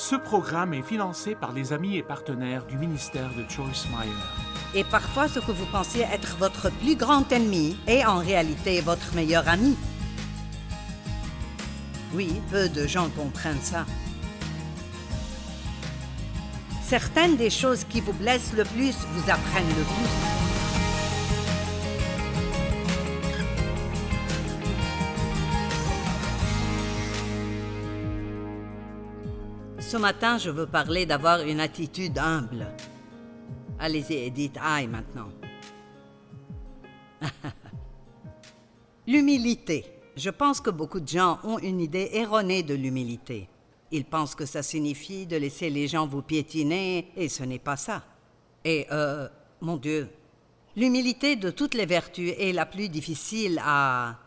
Ce programme est financé par les amis et partenaires du ministère de Joyce Meyer. Et parfois, ce que vous pensiez être votre plus grand ennemi est en réalité votre meilleur ami. Oui, peu de gens comprennent ça. Certaines des choses qui vous blessent le plus vous apprennent le plus. Ce matin, je veux parler d'avoir une attitude humble. Allez-y et dites « aïe » maintenant. L'humilité. Je pense que beaucoup de gens ont une idée erronée de l'humilité. Ils pensent que ça signifie de laisser les gens vous piétiner, et ce n'est pas ça. Et, mon Dieu, l'humilité de toutes les vertus est la plus difficile à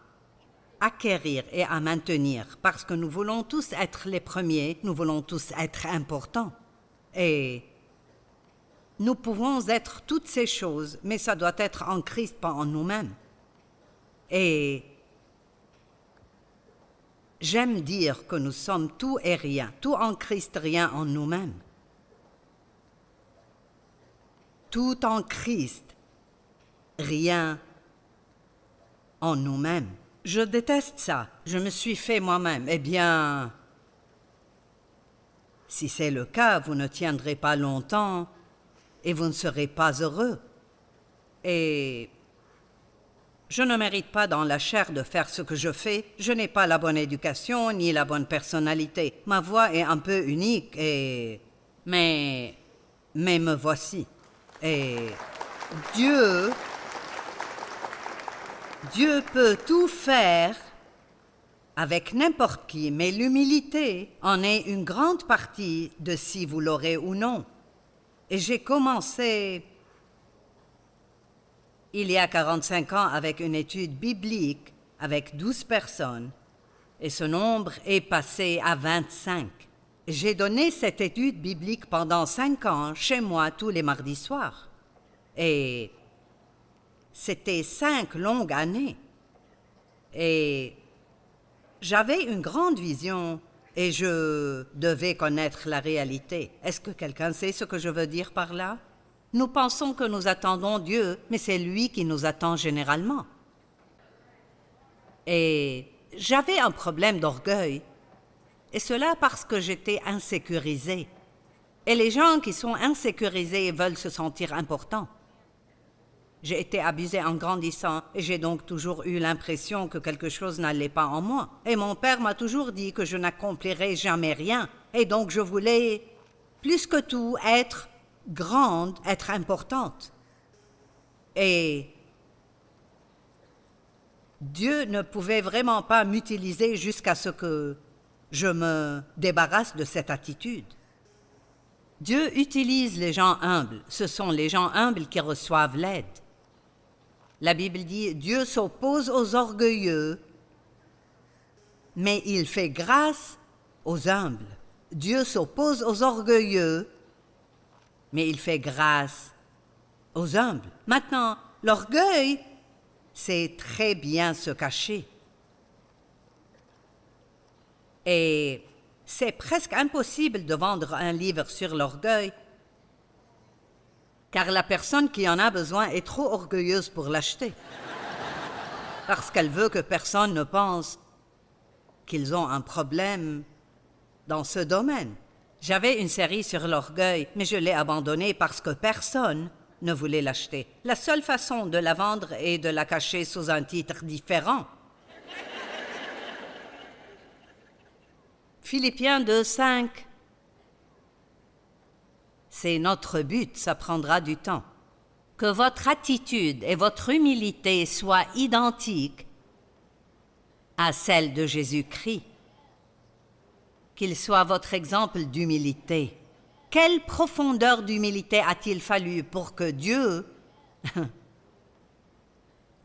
acquérir et à maintenir, parce que nous voulons tous être les premiers, nous voulons tous être importants. Et nous pouvons être toutes ces choses, mais ça doit être en Christ, pas en nous-mêmes. Et j'aime dire que nous sommes tout et rien, tout en Christ, rien en nous-mêmes. Tout en Christ, rien en nous-mêmes. Je déteste ça. Je me suis fait moi-même. Eh bien, si c'est le cas, vous ne tiendrez pas longtemps et vous ne serez pas heureux. Et je ne mérite pas dans la chair de faire ce que je fais. Je n'ai pas la bonne éducation ni la bonne personnalité. Ma voix est un peu unique mais me voici. Et Dieu peut tout faire avec n'importe qui, mais l'humilité en est une grande partie de si vous l'aurez ou non. Et j'ai commencé il y a 45 ans avec une étude biblique avec 12 personnes, et ce nombre est passé à 25. J'ai donné cette étude biblique pendant 5 ans chez moi tous les mardis soirs. Et c'était 5 longues années. Et j'avais une grande vision et je devais connaître la réalité. Est-ce que quelqu'un sait ce que je veux dire par là? Nous pensons que nous attendons Dieu, mais c'est lui qui nous attend généralement. Et j'avais un problème d'orgueil, et cela parce que j'étais insécurisée. Et les gens qui sont insécurisés veulent se sentir importants. J'ai été abusée en grandissant et j'ai donc toujours eu l'impression que quelque chose n'allait pas en moi. Et mon père m'a toujours dit que je n'accomplirais jamais rien. Et donc je voulais, plus que tout, être grande, être importante. Et Dieu ne pouvait vraiment pas m'utiliser jusqu'à ce que je me débarrasse de cette attitude. Dieu utilise les gens humbles. Ce sont les gens humbles qui reçoivent l'aide. La Bible dit « Dieu s'oppose aux orgueilleux, mais il fait grâce aux humbles. » Dieu s'oppose aux orgueilleux, mais il fait grâce aux humbles. Maintenant, l'orgueil, c'est très bien se cacher. Et c'est presque impossible de vendre un livre sur l'orgueil, car la personne qui en a besoin est trop orgueilleuse pour l'acheter. Parce qu'elle veut que personne ne pense qu'ils ont un problème dans ce domaine. J'avais une série sur l'orgueil, mais je l'ai abandonnée parce que personne ne voulait l'acheter. La seule façon de la vendre est de la cacher sous un titre différent. Philippiens 2:5. C'est notre but, ça prendra du temps. Que votre attitude et votre humilité soient identiques à celle de Jésus-Christ. Qu'il soit votre exemple d'humilité. Quelle profondeur d'humilité a-t-il fallu pour que Dieu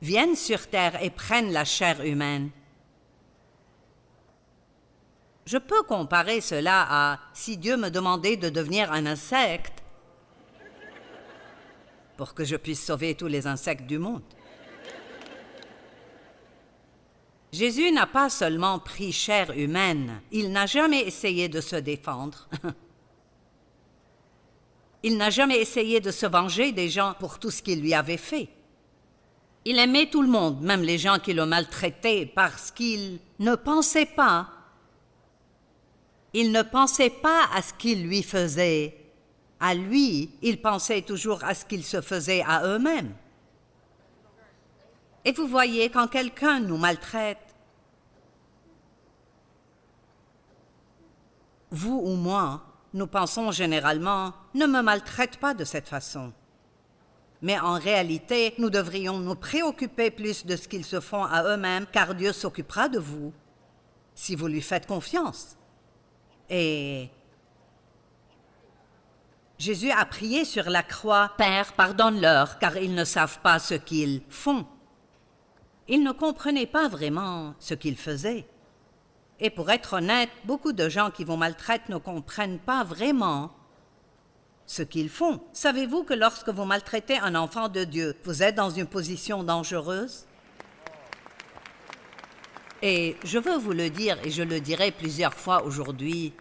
vienne sur terre et prenne la chair humaine? Je peux comparer cela à si Dieu me demandait de devenir un insecte pour que je puisse sauver tous les insectes du monde. Jésus n'a pas seulement pris chair humaine, il n'a jamais essayé de se défendre. Il n'a jamais essayé de se venger des gens pour tout ce qu'ils lui avaient fait. Il aimait tout le monde, même les gens qui le maltraitaient, parce qu'il ne pensait pas. Il ne pensait pas à ce qu'ils lui faisaient. À lui, il pensait toujours à ce qu'ils se faisaient à eux-mêmes. Et vous voyez, quand quelqu'un nous maltraite, vous ou moi, nous pensons généralement « ne me maltraite pas de cette façon ». Mais en réalité, nous devrions nous préoccuper plus de ce qu'ils se font à eux-mêmes, car Dieu s'occupera de vous, si vous lui faites confiance. Et Jésus a prié sur la croix, « Père, pardonne-leur, car ils ne savent pas ce qu'ils font. » Ils ne comprenaient pas vraiment ce qu'ils faisaient. Et pour être honnête, beaucoup de gens qui vous maltraitent ne comprennent pas vraiment ce qu'ils font. Savez-vous que lorsque vous maltraitez un enfant de Dieu, vous êtes dans une position dangereuse? Et je veux vous le dire, et je le dirai plusieurs fois aujourd'hui,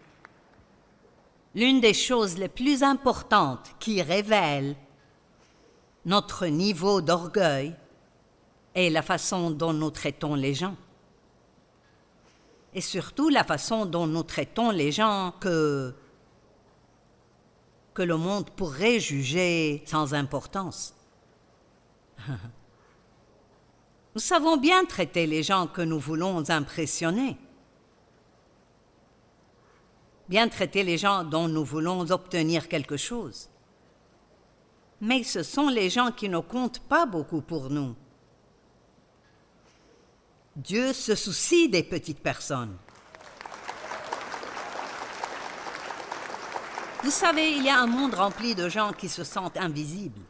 l'une des choses les plus importantes qui révèle notre niveau d'orgueil est la façon dont nous traitons les gens. Et surtout la façon dont nous traitons les gens que le monde pourrait juger sans importance. Nous savons bien traiter les gens que nous voulons impressionner. Bien traiter les gens dont nous voulons obtenir quelque chose. Mais ce sont les gens qui ne comptent pas beaucoup pour nous. Dieu se soucie des petites personnes. Vous savez, il y a un monde rempli de gens qui se sentent invisibles.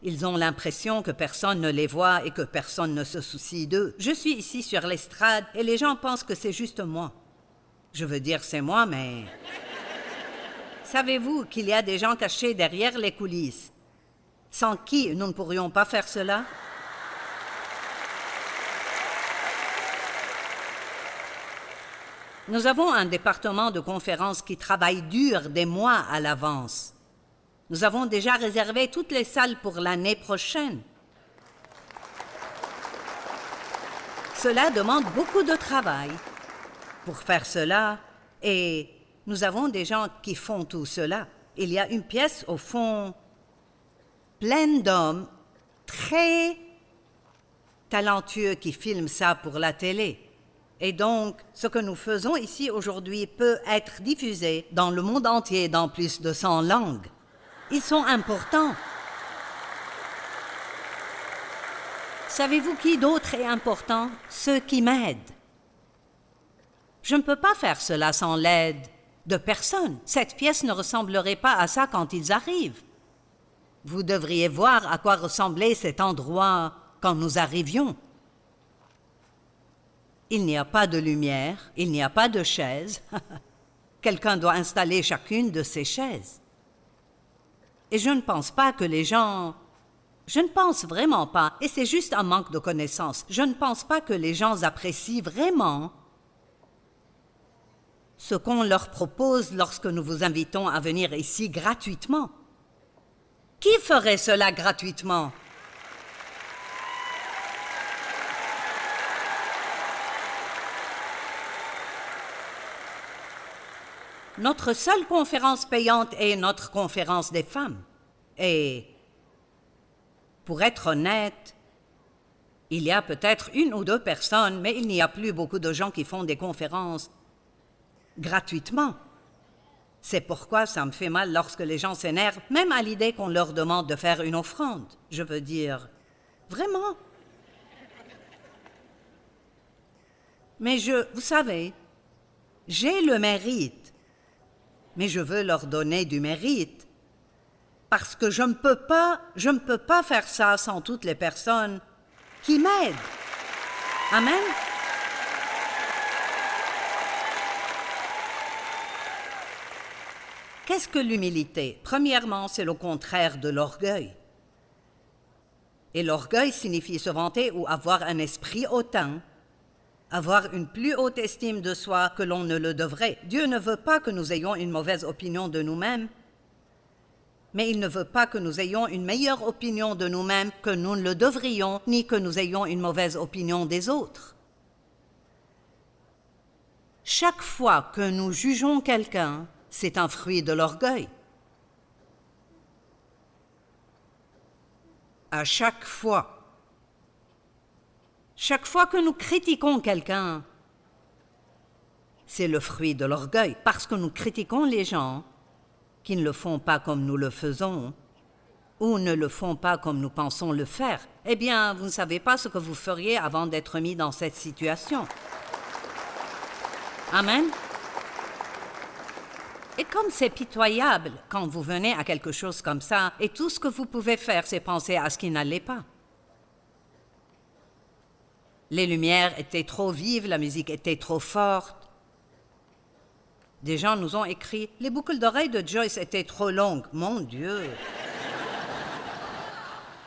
Ils ont l'impression que personne ne les voit et que personne ne se soucie d'eux. Je suis ici sur l'estrade et les gens pensent que c'est juste moi. Je veux dire, c'est moi, mais... Savez-vous qu'il y a des gens cachés derrière les coulisses, sans qui nous ne pourrions pas faire cela? Nous avons un département de conférences qui travaille dur des mois à l'avance. Nous avons déjà réservé toutes les salles pour l'année prochaine. Cela demande beaucoup de travail pour faire cela et nous avons des gens qui font tout cela. Il y a une pièce au fond pleine d'hommes très talentueux qui filment ça pour la télé. Et donc, ce que nous faisons ici aujourd'hui peut être diffusé dans le monde entier dans plus de 100 langues. Ils sont importants. Savez-vous qui d'autre est important? Ceux qui m'aident. Je ne peux pas faire cela sans l'aide de personne. Cette pièce ne ressemblerait pas à ça quand ils arrivent. Vous devriez voir à quoi ressemblait cet endroit quand nous arrivions. Il n'y a pas de lumière, il n'y a pas de chaises. Quelqu'un doit installer chacune de ces chaises. Et je ne pense pas que les gens... Je ne pense vraiment pas, et c'est juste un manque de connaissance, je ne pense pas que les gens apprécient vraiment ce qu'on leur propose lorsque nous vous invitons à venir ici gratuitement. Qui ferait cela gratuitement? Notre seule conférence payante est notre conférence des femmes. Et pour être honnête, il y a peut-être 1 ou 2 personnes, mais il n'y a plus beaucoup de gens qui font des conférences gratuitement. C'est pourquoi ça me fait mal lorsque les gens s'énervent, même à l'idée qu'on leur demande de faire une offrande. Je veux dire, vraiment. Mais vous savez, j'ai le mérite. Mais je veux leur donner du mérite, parce que je ne peux pas faire ça sans toutes les personnes qui m'aident. Amen. Qu'est-ce que l'humilité? Premièrement, c'est le contraire de l'orgueil. Et l'orgueil signifie se vanter ou avoir un esprit hautain, avoir une plus haute estime de soi que l'on ne le devrait. Dieu ne veut pas que nous ayons une mauvaise opinion de nous-mêmes, mais il ne veut pas que nous ayons une meilleure opinion de nous-mêmes que nous ne le devrions, ni que nous ayons une mauvaise opinion des autres. Chaque fois que nous jugeons quelqu'un, c'est un fruit de l'orgueil. À chaque fois. Chaque fois que nous critiquons quelqu'un, c'est le fruit de l'orgueil, parce que nous critiquons les gens qui ne le font pas comme nous le faisons ou ne le font pas comme nous pensons le faire. Eh bien, vous ne savez pas ce que vous feriez avant d'être mis dans cette situation. Amen. Et comme c'est pitoyable quand vous venez à quelque chose comme ça, et tout ce que vous pouvez faire, c'est penser à ce qui n'allait pas. Les lumières étaient trop vives, la musique était trop forte. Des gens nous ont écrit « Les boucles d'oreilles de Joyce étaient trop longues. » Mon Dieu!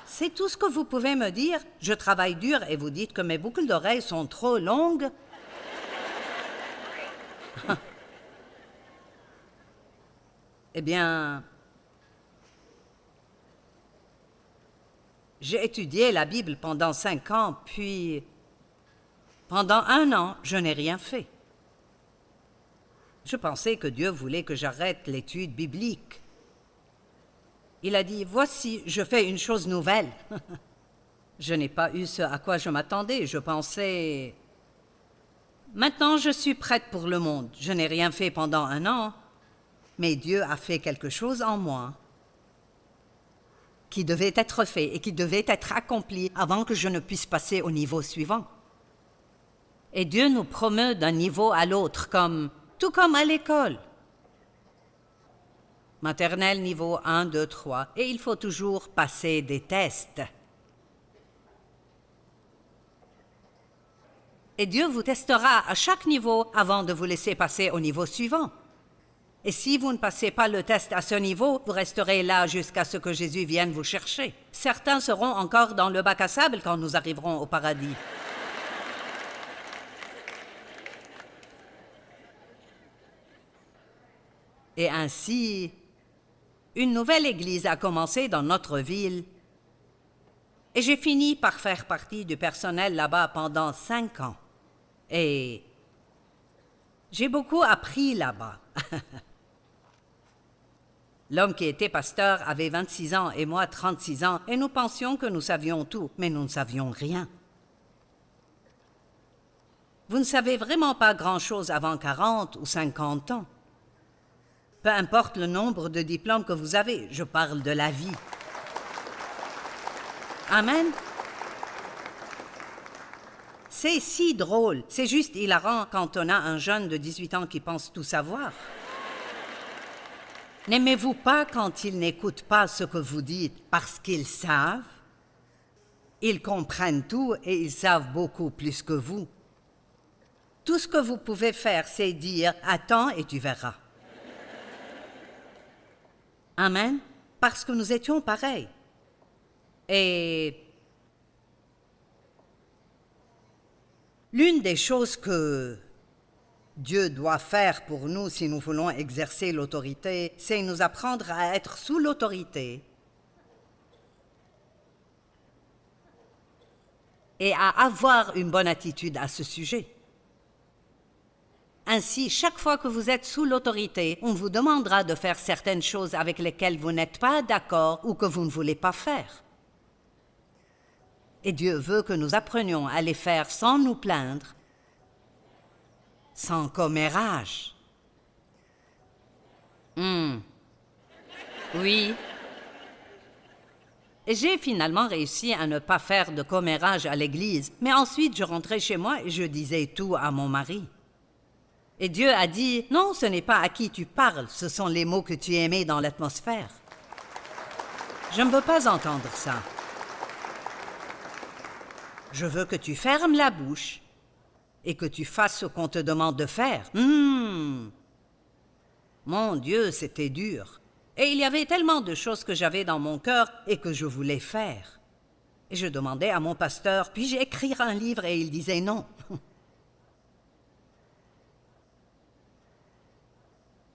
C'est tout ce que vous pouvez me dire? Je travaille dur et vous dites que mes boucles d'oreilles sont trop longues? Eh bien, j'ai étudié la Bible pendant 5 ans, puis pendant 1 an, je n'ai rien fait. Je pensais que Dieu voulait que j'arrête l'étude biblique. Il a dit, voici, je fais une chose nouvelle. Je n'ai pas eu ce à quoi je m'attendais. Je pensais, maintenant je suis prête pour le monde. Je n'ai rien fait pendant 1 an, mais Dieu a fait quelque chose en moi qui devait être fait et qui devait être accompli avant que je ne puisse passer au niveau suivant. Et Dieu nous promeut d'un niveau à l'autre, tout comme à l'école. Maternelle niveau 1, 2, 3, et il faut toujours passer des tests. Et Dieu vous testera à chaque niveau avant de vous laisser passer au niveau suivant. Et si vous ne passez pas le test à ce niveau, vous resterez là jusqu'à ce que Jésus vienne vous chercher. Certains seront encore dans le bac à sable quand nous arriverons au paradis. Et ainsi, une nouvelle église a commencé dans notre ville et j'ai fini par faire partie du personnel là-bas pendant 5 ans. Et j'ai beaucoup appris là-bas. L'homme qui était pasteur avait 26 ans et moi 36 ans et nous pensions que nous savions tout, mais nous ne savions rien. Vous ne savez vraiment pas grand-chose avant 40 ou 50 ans. Peu importe le nombre de diplômes que vous avez, je parle de la vie. Amen. C'est si drôle, c'est juste hilarant quand on a un jeune de 18 ans qui pense tout savoir. N'aimez-vous pas quand ils n'écoutent pas ce que vous dites parce qu'ils savent? Ils comprennent tout et ils savent beaucoup plus que vous. Tout ce que vous pouvez faire, c'est dire « Attends et tu verras ». Amen, parce que nous étions pareils. Et l'une des choses que Dieu doit faire pour nous si nous voulons exercer l'autorité, c'est nous apprendre à être sous l'autorité et à avoir une bonne attitude à ce sujet. Ainsi, chaque fois que vous êtes sous l'autorité, on vous demandera de faire certaines choses avec lesquelles vous n'êtes pas d'accord ou que vous ne voulez pas faire. Et Dieu veut que nous apprenions à les faire sans nous plaindre, sans commérage. Oui. Et j'ai finalement réussi à ne pas faire de commérage à l'église, mais ensuite je rentrais chez moi et je disais tout à mon mari. Et Dieu a dit, non, ce n'est pas à qui tu parles, ce sont les mots que tu émets dans l'atmosphère. Je ne veux pas entendre ça. Je veux que tu fermes la bouche et que tu fasses ce qu'on te demande de faire. Mon Dieu, c'était dur. Et il y avait tellement de choses que j'avais dans mon cœur et que je voulais faire. Et je demandais à mon pasteur, puis-je écrire un livre? Et il disait non.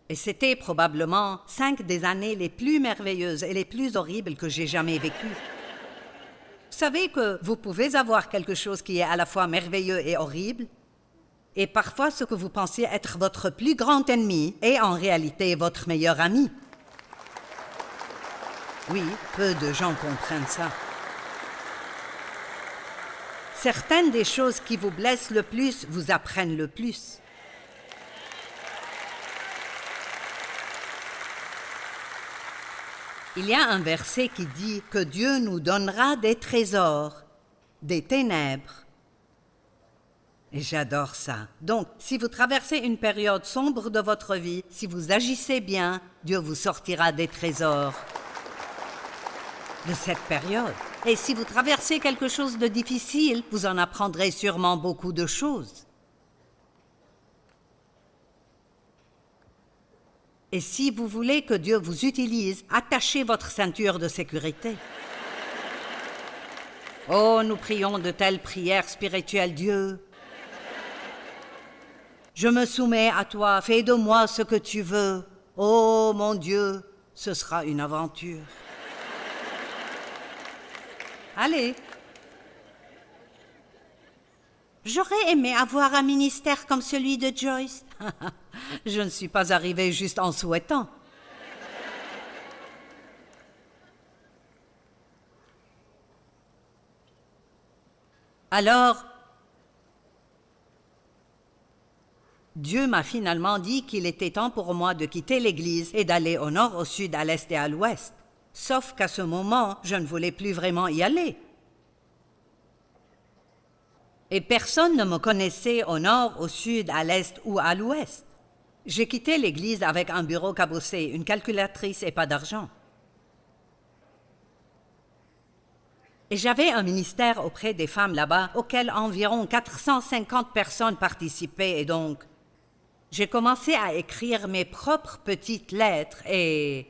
Et c'était probablement 5 des années les plus merveilleuses et les plus horribles que j'ai jamais vécues. Vous savez que vous pouvez avoir quelque chose qui est à la fois merveilleux et horrible, et parfois ce que vous pensez être votre plus grand ennemi est en réalité votre meilleur ami. Oui, peu de gens comprennent ça. Certaines des choses qui vous blessent le plus vous apprennent le plus. Il y a un verset qui dit que Dieu nous donnera des trésors, des ténèbres. Et j'adore ça. Donc, si vous traversez une période sombre de votre vie, si vous agissez bien, Dieu vous sortira des trésors de cette période. Et si vous traversez quelque chose de difficile, vous en apprendrez sûrement beaucoup de choses. Et si vous voulez que Dieu vous utilise, attachez votre ceinture de sécurité. Oh, nous prions de telles prières spirituelles, Dieu. Je me soumets à toi, fais de moi ce que tu veux. Oh, mon Dieu, ce sera une aventure. Allez. J'aurais aimé avoir un ministère comme celui de Joyce. Je ne suis pas arrivée juste en souhaitant. Alors, Dieu m'a finalement dit qu'il était temps pour moi de quitter l'Église et d'aller au nord, au sud, à l'est et à l'ouest. Sauf qu'à ce moment, je ne voulais plus vraiment y aller. Et personne ne me connaissait au nord, au sud, à l'est ou à l'ouest. J'ai quitté l'église avec un bureau cabossé, une calculatrice et pas d'argent. Et j'avais un ministère auprès des femmes là-bas, auquel environ 450 personnes participaient, et donc j'ai commencé à écrire mes propres petites lettres et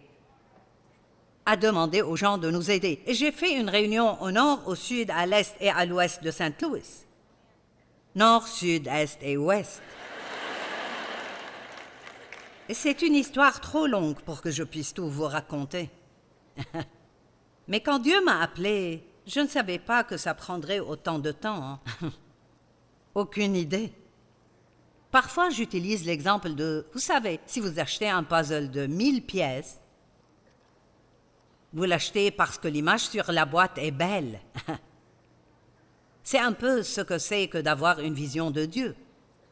à demander aux gens de nous aider. Et j'ai fait une réunion au nord, au sud, à l'est et à l'ouest de Saint-Louis. Nord, sud, est et ouest. Et c'est une histoire trop longue pour que je puisse tout vous raconter. Mais quand Dieu m'a appelé, je ne savais pas que ça prendrait autant de temps. Aucune idée. Parfois, j'utilise l'exemple de, vous savez, si vous achetez un puzzle de 1000 pièces, vous l'achetez parce que l'image sur la boîte est belle. C'est un peu ce que c'est que d'avoir une vision de Dieu.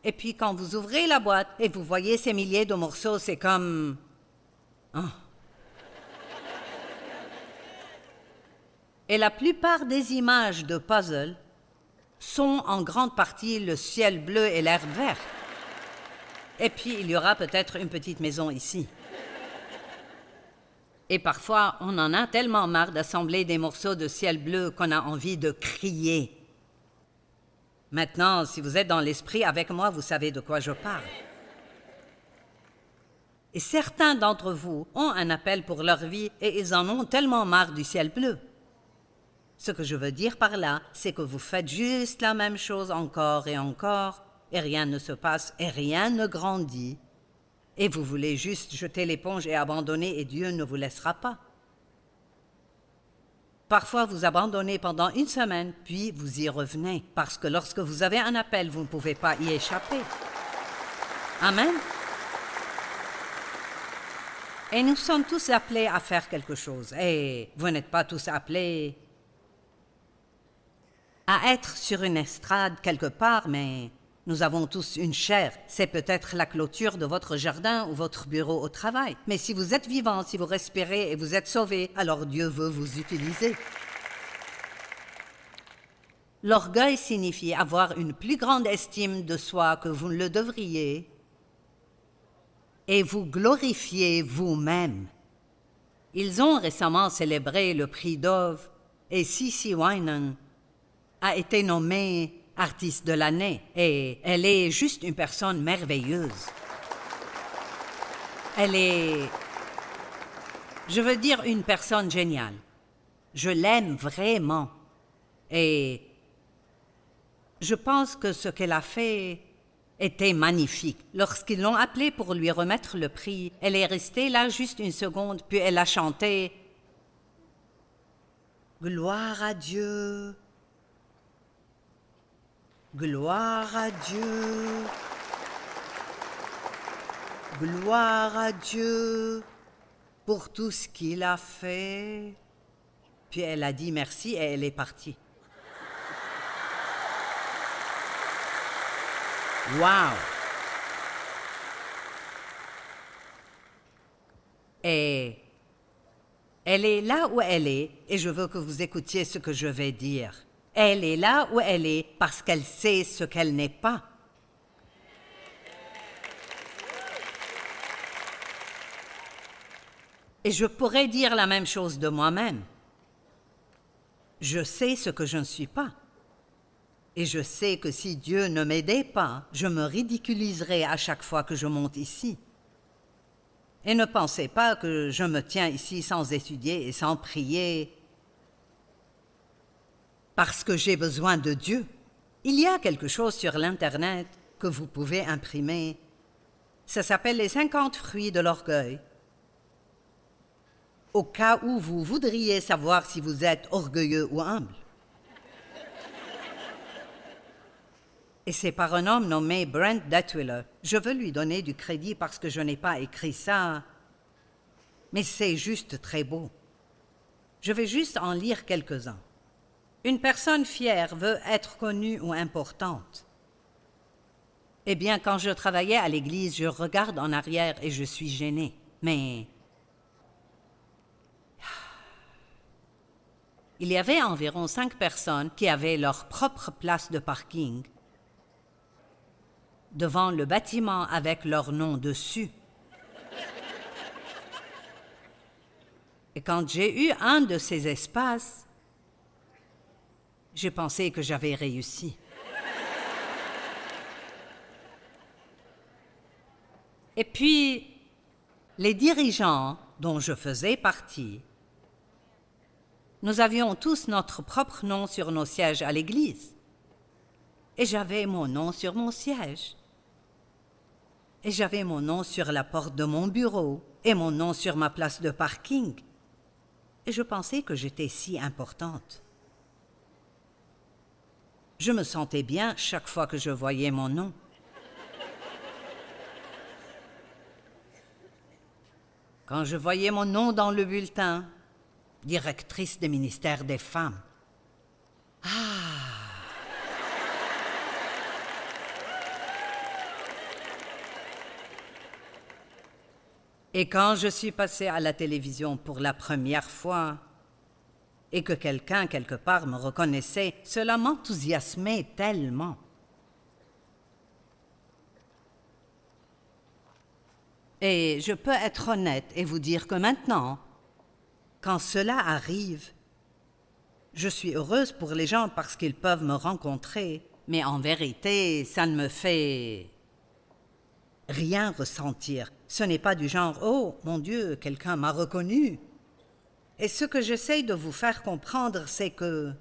Et puis quand vous ouvrez la boîte et vous voyez ces milliers de morceaux, c'est comme... Oh. Et la plupart des images de puzzle sont en grande partie le ciel bleu et l'herbe verte. Et puis il y aura peut-être une petite maison ici. Et parfois, on en a tellement marre d'assembler des morceaux de ciel bleu qu'on a envie de crier. Maintenant, si vous êtes dans l'esprit avec moi, vous savez de quoi je parle. Et certains d'entre vous ont un appel pour leur vie et ils en ont tellement marre du ciel bleu. Ce que je veux dire par là, c'est que vous faites juste la même chose encore et encore, et rien ne se passe et rien ne grandit. Et vous voulez juste jeter l'éponge et abandonner et Dieu ne vous laissera pas. Parfois, vous abandonnez pendant une semaine, puis vous y revenez, parce que lorsque vous avez un appel, vous ne pouvez pas y échapper. Amen. Et nous sommes tous appelés à faire quelque chose. Et vous n'êtes pas tous appelés à être sur une estrade quelque part, mais nous avons tous une chair. C'est peut-être la clôture de votre jardin ou votre bureau au travail. Mais si vous êtes vivant, si vous respirez et vous êtes sauvé, alors Dieu veut vous utiliser. L'orgueil signifie avoir une plus grande estime de soi que vous ne le devriez et vous glorifier vous-même. Ils ont récemment célébré le prix Dove et CeCe Winans a été nommée artiste de l'année, et elle est juste une personne merveilleuse. Elle est, je veux dire, une personne géniale. Je l'aime vraiment. Et je pense que ce qu'elle a fait était magnifique. Lorsqu'ils l'ont appelée pour lui remettre le prix, elle est restée là juste une seconde, puis elle a chanté « Gloire à Dieu, gloire à Dieu, gloire à Dieu pour tout ce qu'il a fait. » Puis elle a dit merci et elle est partie. Wow! Et elle est là où elle est, et je veux que vous écoutiez ce que je vais dire. Elle est là où elle est parce qu'elle sait ce qu'elle n'est pas. Et je pourrais dire la même chose de moi-même. Je sais ce que je ne suis pas. Et je sais que si Dieu ne m'aidait pas, je me ridiculiserais à chaque fois que je monte ici. Et ne pensez pas que je me tiens ici sans étudier et sans prier parce que j'ai besoin de Dieu. Il y a quelque chose sur l'Internet que vous pouvez imprimer. Ça s'appelle les 50 fruits de l'orgueil. Au cas où vous voudriez savoir si vous êtes orgueilleux ou humble. Et c'est par un homme nommé Brent Detwiller. Je veux lui donner du crédit parce que je n'ai pas écrit ça, mais c'est juste très beau. Je vais juste en lire quelques-uns. Une personne fière veut être connue ou importante. Eh bien, quand je travaillais à l'église, je regarde en arrière et je suis gênée. Mais il y avait environ 5 personnes qui avaient leur propre place de parking devant le bâtiment avec leur nom dessus. Et quand j'ai eu un de ces espaces, j'ai pensé que j'avais réussi. Et puis, les dirigeants dont je faisais partie, nous avions tous notre propre nom sur nos sièges à l'église. Et j'avais mon nom sur mon siège. Et j'avais mon nom sur la porte de mon bureau et mon nom sur ma place de parking. Et je pensais que j'étais si importante. Je me sentais bien chaque fois que je voyais mon nom. Quand je voyais mon nom dans le bulletin, directrice des ministères des femmes. Et quand je suis passée à la télévision pour la première fois et que quelqu'un quelque part me reconnaissait, cela m'enthousiasmait tellement. Et je peux être honnête et vous dire que maintenant, quand cela arrive, je suis heureuse pour les gens parce qu'ils peuvent me rencontrer, mais en vérité, ça ne me fait rien ressentir. Ce n'est pas du genre « Oh, mon Dieu, quelqu'un m'a reconnu ». Et ce que j'essaie de vous faire comprendre, c'est que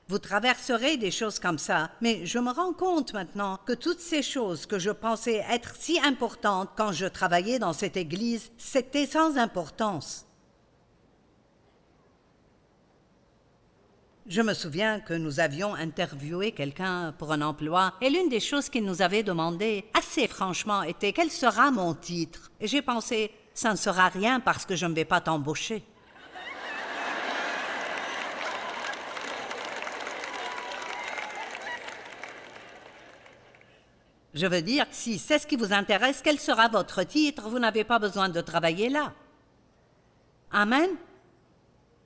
vous traverserez des choses comme ça, mais je me rends compte maintenant que toutes ces choses que je pensais être si importantes quand je travaillais dans cette église, c'était sans importance. Je me souviens que nous avions interviewé quelqu'un pour un emploi et l'une des choses qu'il nous avait demandé, assez franchement, était « Quel sera mon titre ?» Et j'ai pensé « Ça ne sera rien parce que je ne vais pas t'embaucher. » Je veux dire, si c'est ce qui vous intéresse, quel sera votre titre? Vous n'avez pas besoin de travailler là. Amen?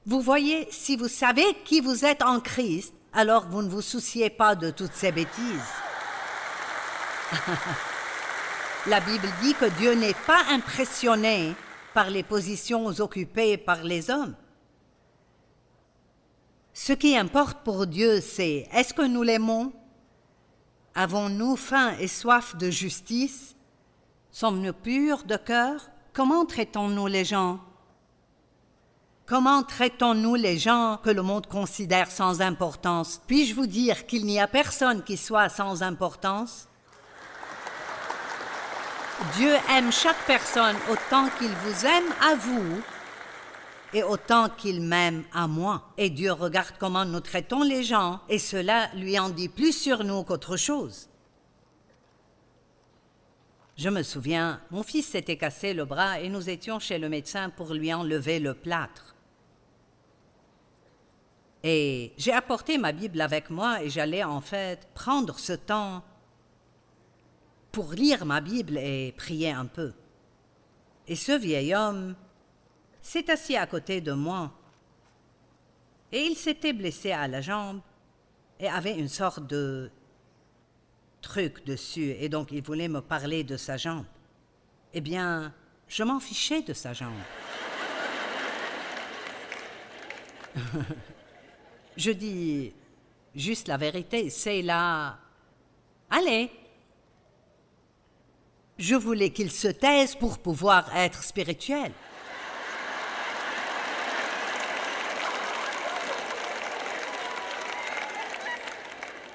Vous voyez, si vous savez qui vous êtes en Christ, alors vous ne vous souciez pas de toutes ces bêtises. La Bible dit que Dieu n'est pas impressionné par les positions occupées par les hommes. Ce qui importe pour Dieu, c'est est-ce que nous l'aimons? Avons-nous faim et soif de justice? Sommes-nous purs de cœur? Comment traitons-nous les gens? comment traitons-nous les gens que le monde considère sans importance? Puis-je vous dire qu'il n'y a personne qui soit sans importance? Dieu aime chaque personne autant qu'il vous aime à vous et autant qu'il m'aime à moi. Et Dieu regarde comment nous traitons les gens et cela lui en dit plus sur nous qu'autre chose. Je me souviens, mon fils s'était cassé le bras et nous étions chez le médecin pour lui enlever le plâtre. Et j'ai apporté ma Bible avec moi et j'allais en fait prendre ce temps pour lire ma Bible et prier un peu. Et ce vieil homme s'est assis à côté de moi et il s'était blessé à la jambe et avait une sorte de truc dessus et donc il voulait me parler de sa jambe. Eh bien, je m'en fichais de sa jambe. Je dis juste la vérité, c'est là. Allez. Je voulais qu'il se taise pour pouvoir être spirituel.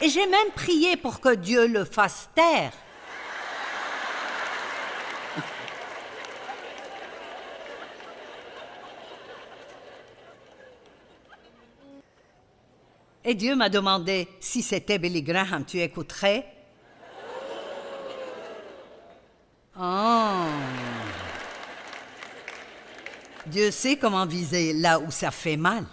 Et j'ai même prié pour que Dieu le fasse taire. Et Dieu m'a demandé, si c'était Billy Graham, tu écouterais? Oh. Dieu sait comment viser là où ça fait mal.